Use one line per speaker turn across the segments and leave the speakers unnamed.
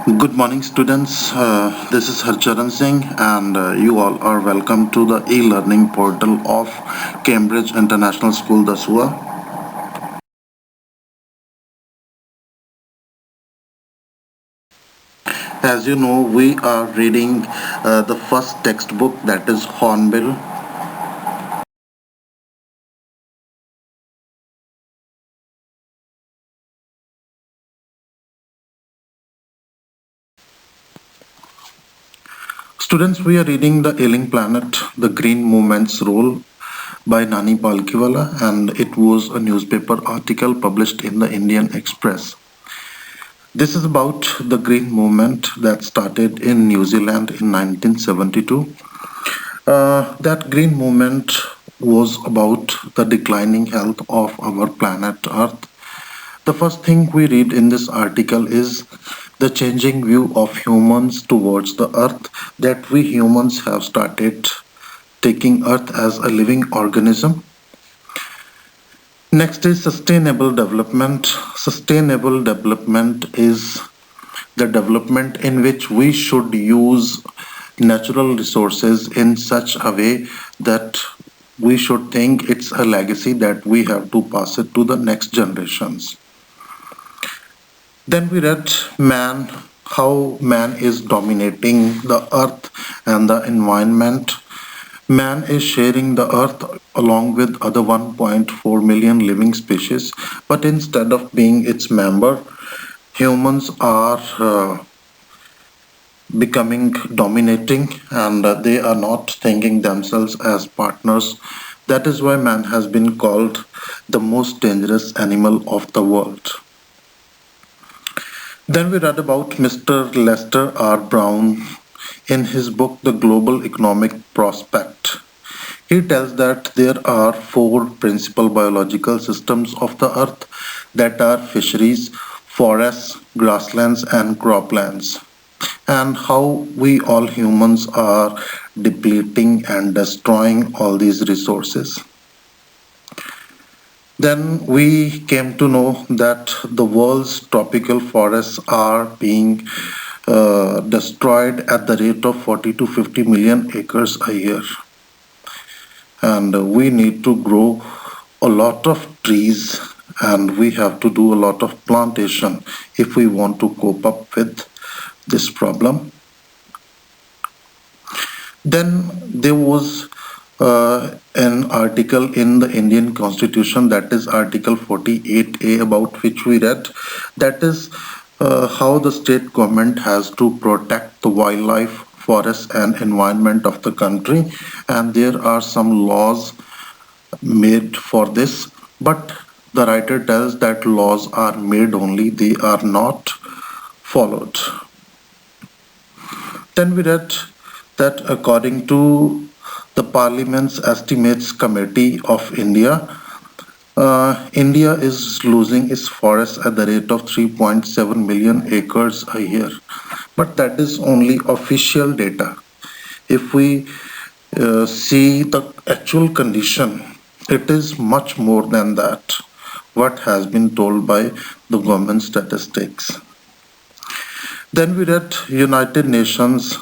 Good morning, students. This is Harcharan Singh, and you all are welcome to the e-learning portal of Cambridge International School, Dasua. As you know, we are reading the first textbook, that is Hornbill. Students, we are reading The Ailing Planet, The Green Movement's Role by Nani Palkhivala, and it was a newspaper article published in the Indian Express. This is about the green movement that started in New Zealand in 1972. That green movement was about the declining health of our planet Earth. The first thing we read in this article is the changing view of humans towards the Earth, that we humans have started taking Earth as a living organism. Next is sustainable development. Sustainable development is the development in which we should use natural resources in such a way that we should think it's a legacy that we have to pass it to the next generations. Then we read man, how man is dominating the earth and the environment. Man is sharing the earth along with other 1.4 million living species, but instead of being its member, humans are becoming dominating, and they are not thinking themselves as partners. That is why man has been called the most dangerous animal of the world. Then we read about Mr. Lester R. Brown in his book The Global Economic Prospect. He tells that there are four principal biological systems of the earth, that are fisheries, forests, grasslands, and croplands, and how we all humans are depleting and destroying all these resources. Then we came to know that the world's tropical forests are being destroyed at the rate of 40 to 50 million acres a year. And we need to grow a lot of trees, and we have to do a lot of plantation if we want to cope up with this problem. Then there was an article in the Indian Constitution, that is Article 48A, about which we read. That is how the state government has to protect the wildlife, forests, and environment of the country. And there are some laws made for this, but the writer tells that laws are made only, they are not followed. Then we read that according to the Parliament's Estimates Committee of India, India is losing its forests at the rate of 3.7 million acres a year. But that is only official data. If we see the actual condition, it is much more than that, what has been told by the government statistics. Then we read United Nations.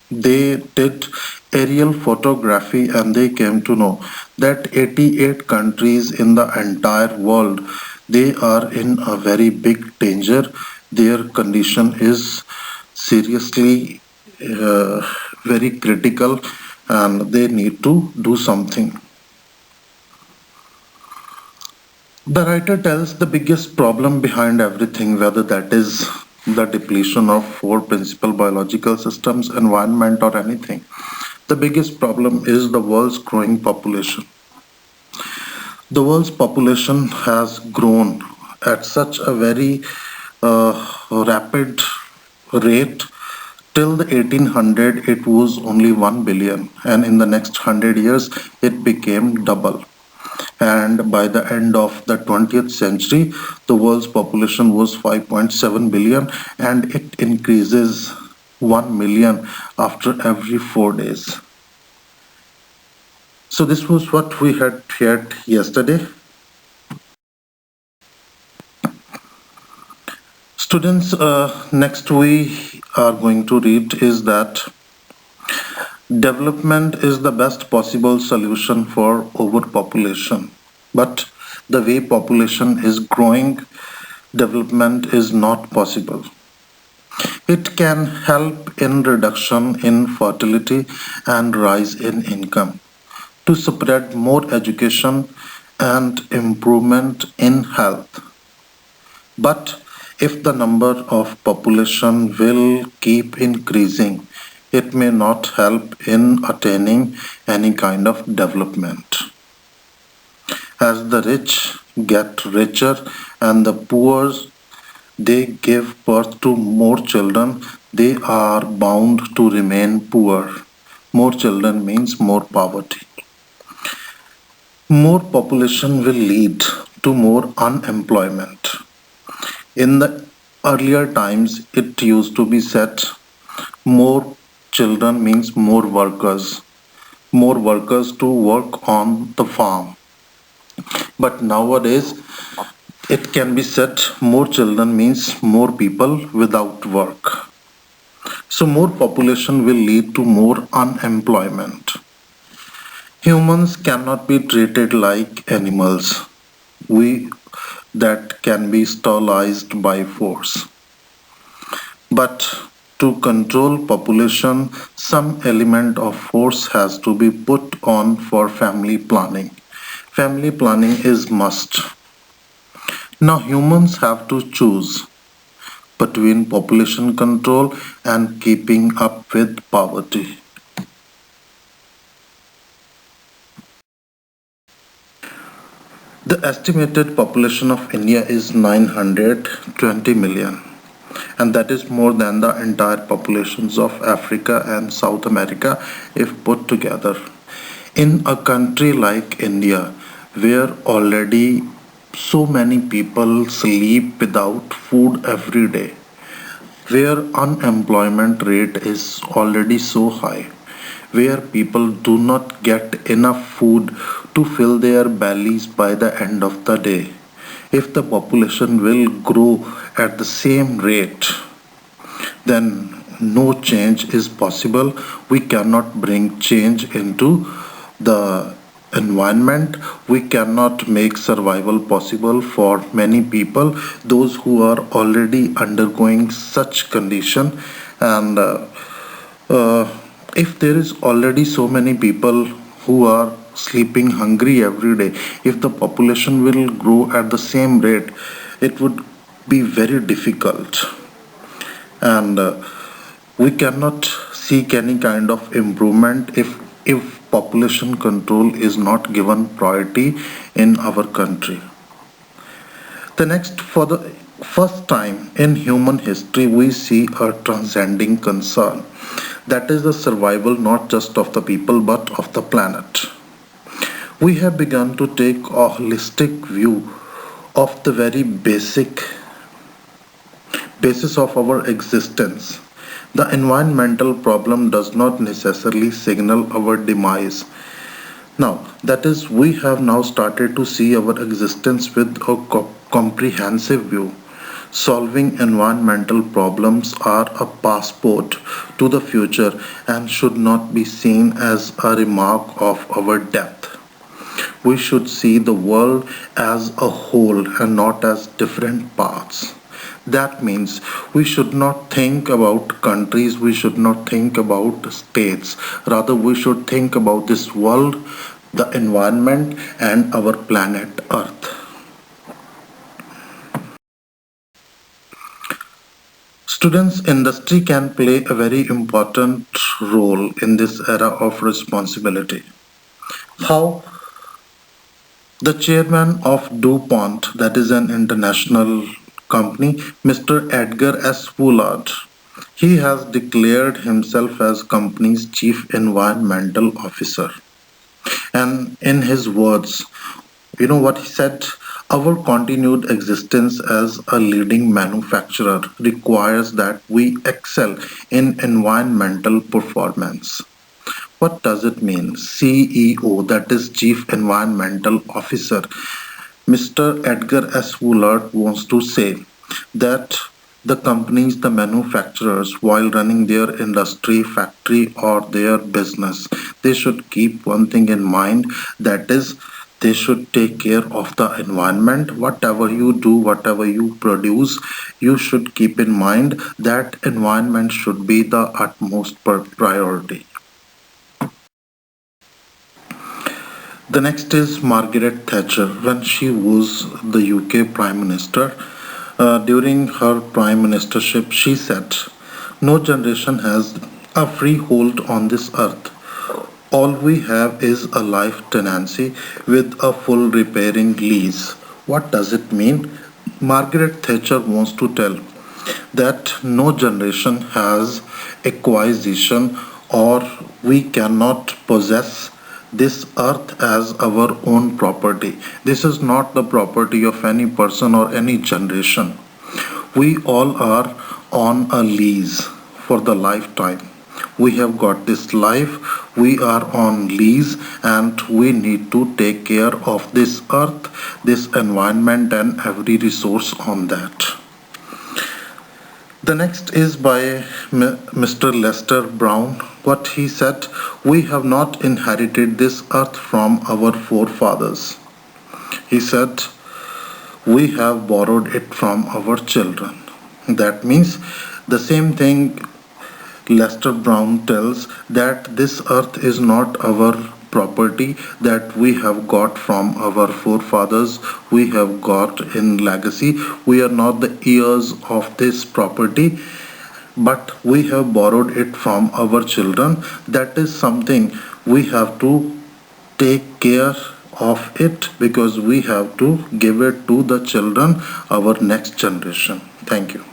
They did aerial photography, and they came to know that 88 countries in the entire world, they are in a very big danger. Their condition is seriously very critical, and they need to do something. The writer tells the biggest problem behind everything, whether that is the depletion of four principal biological systems, environment, or anything. The biggest problem is the world's growing population. The world's population has grown at such a very rapid rate. Till the 1800, it was only 1 billion, and in the next 100 years, it became double. And by the end of the 20th century, the world's population was 5.7 billion, and it increases 1 million after every 4 days. So this was what we had shared yesterday. Students, next we are going to read is that development is the best possible solution for overpopulation. But the way population is growing, development is not possible. It can help in reduction in fertility and rise in income, to spread more education and improvement in health. But if the number of population will keep increasing, it may not help in attaining any kind of development. As the rich get richer and the poor they give birth to more children, they are bound to remain poor. More children means more poverty. More population will lead to more unemployment. In the earlier times, it used to be said more children means more workers to work on the farm. But nowadays, it can be said more children means more people without work. So, more population will lead to more unemployment. Humans cannot be treated like animals. We that can be sterilized by force. But to control population, some element of force has to be put on for family planning. Family planning is must. Now humans have to choose between population control and keeping up with poverty. The estimated population of India is 920 million, and that is more than the entire populations of Africa and South America if put together. In a country like India, where already so many people sleep without food every day, where unemployment rate is already so high, where people do not get enough food to fill their bellies by the end of the day. If the population will grow at the same rate, then no change is possible. We cannot bring change into the environment. We cannot make survival possible for many people, those who are already undergoing such condition. And uh, if there is already so many people who are sleeping hungry every day, if the population will grow at the same rate, it would be very difficult. And we cannot seek any kind of improvement if population control is not given priority in our country. The next, for the first time in human history, we see a transcending concern, that is the survival not just of the people but of the planet. We have begun to take a holistic view of the very basis of our existence. The environmental problem does not necessarily signal our demise. Now, that is, we have now started to see our existence with a comprehensive view. Solving environmental problems are a passport to the future and should not be seen as a remark of our depth. We should see the world as a whole and not as different parts. That means we should not think about countries, we should not think about states. Rather, we should think about this world, the environment, and our planet Earth. Students, industry can play a very important role in this era of responsibility. How the chairman of DuPont, that is an international company, Mr. Edgar S. Woolard, he has declared himself as company's chief environmental officer. And in his words, you know what he said? Our continued existence as a leading manufacturer requires that we excel in environmental performance. What does it mean? CEO, that is Chief Environmental Officer, Mr. Edgar S. Woolard wants to say that The companies, the manufacturers, while running their industry, factory, or their business, they should keep one thing in mind, that is, they should take care of the environment. Whatever you do, whatever you produce, you should keep in mind that environment should be the utmost priority. The next is Margaret Thatcher. When she was the UK Prime Minister, during her Prime Ministership, she said, "No generation has a freehold on this earth. All we have is a life tenancy with a full repairing lease." What does it mean? Margaret Thatcher wants to tell that no generation has acquisition, or we cannot possess this earth as our own property. This is not the property of any person or any generation. We all are on a lease for the lifetime. We have got this life, we are on lease, and we need to take care of this earth, this environment, and every resource on that. The next is by Mr. Lester Brown. What he said, "We have not inherited this earth from our forefathers." He said, "We have borrowed it from our children." That means the same thing Lester Brown tells, that this earth is not our property that we have got from our forefathers, we have got in legacy. We are not the heirs of this property, but we have borrowed it from our children. That is something we have to take care of it, because we have to give it to the children, our next generation. Thank you.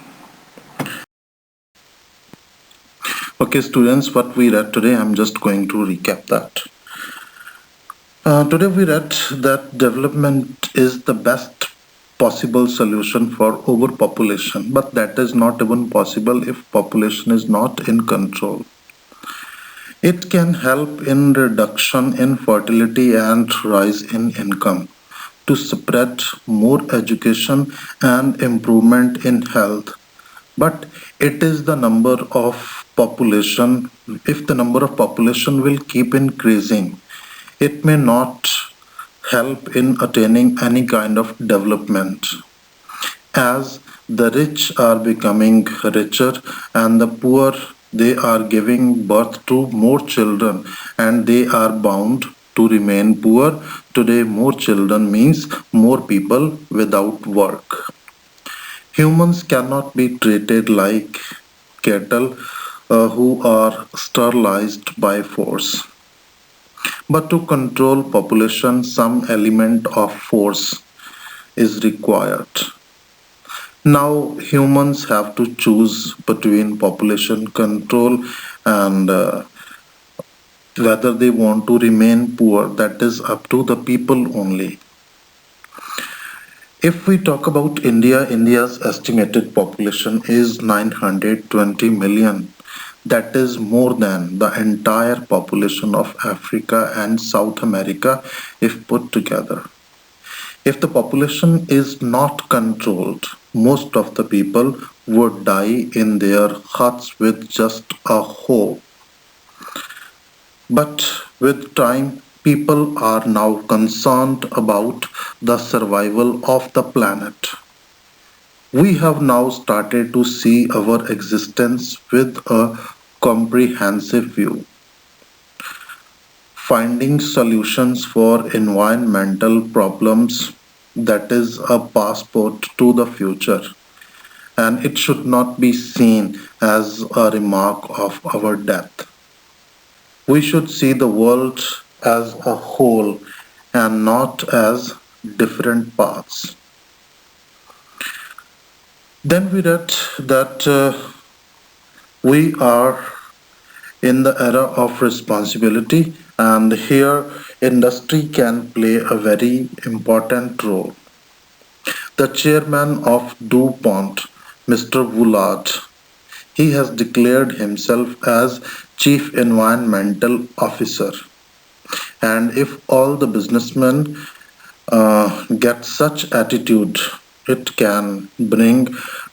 Okay, students, what we read today, I'm just going to recap that. Today we read that development is the best possible solution for overpopulation, but that is not even possible if population is not in control. It can help in reduction in fertility and rise in income, to spread more education and improvement in health. But it is the number of population, if the number of population will keep increasing, it may not help in attaining any kind of development, as the rich are becoming richer and the poor, they are giving birth to more children and they are bound to remain poor. Today more children means more people without work. Humans cannot be treated like cattle who are sterilized by force. But to control population, some element of force is required. Now humans have to choose between population control and whether they want to remain poor. That is up to the people only. If we talk about India, India's estimated population is 920 million. That is more than the entire population of Africa and South America if put together. If the population is not controlled, most of the people would die in their huts with just a hoe. But with time, people are now concerned about the survival of the planet. We have now started to see our existence with a comprehensive view, finding solutions for environmental problems, that is a passport to the future, and it should not be seen as a remark of our death. We should see the world as a whole and not as different parts. Then we read that we are in the era of responsibility, and here industry can play a very important role. The chairman of DuPont, Mr. Woolard, he has declared himself as Chief Environmental Officer. And if all the businessmen get such attitude It can bring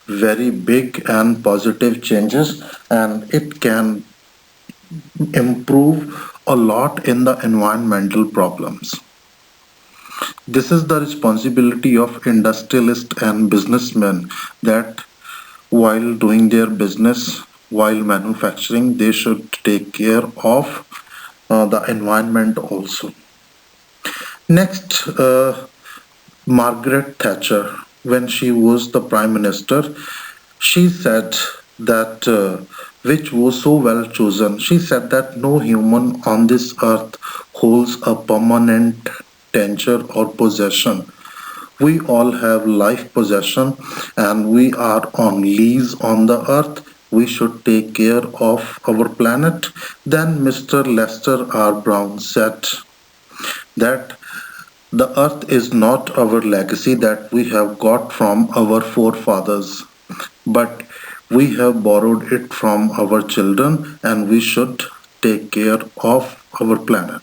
very big and positive changes, and it can improve a lot in the environmental problems. This is the responsibility of industrialists and businessmen that while doing their business, while manufacturing, they should take care of the environment also. Next, Margaret Thatcher, when she was the Prime Minister, she said that, which was so well chosen, she said that no human on this earth holds a permanent danger or possession. We all have life possession and we are on lease on the earth. We should take care of our planet. Then Mr. Lester R. Brown said that the earth is not our legacy that we have got from our forefathers, but we have borrowed it from our children and we should take care of our planet.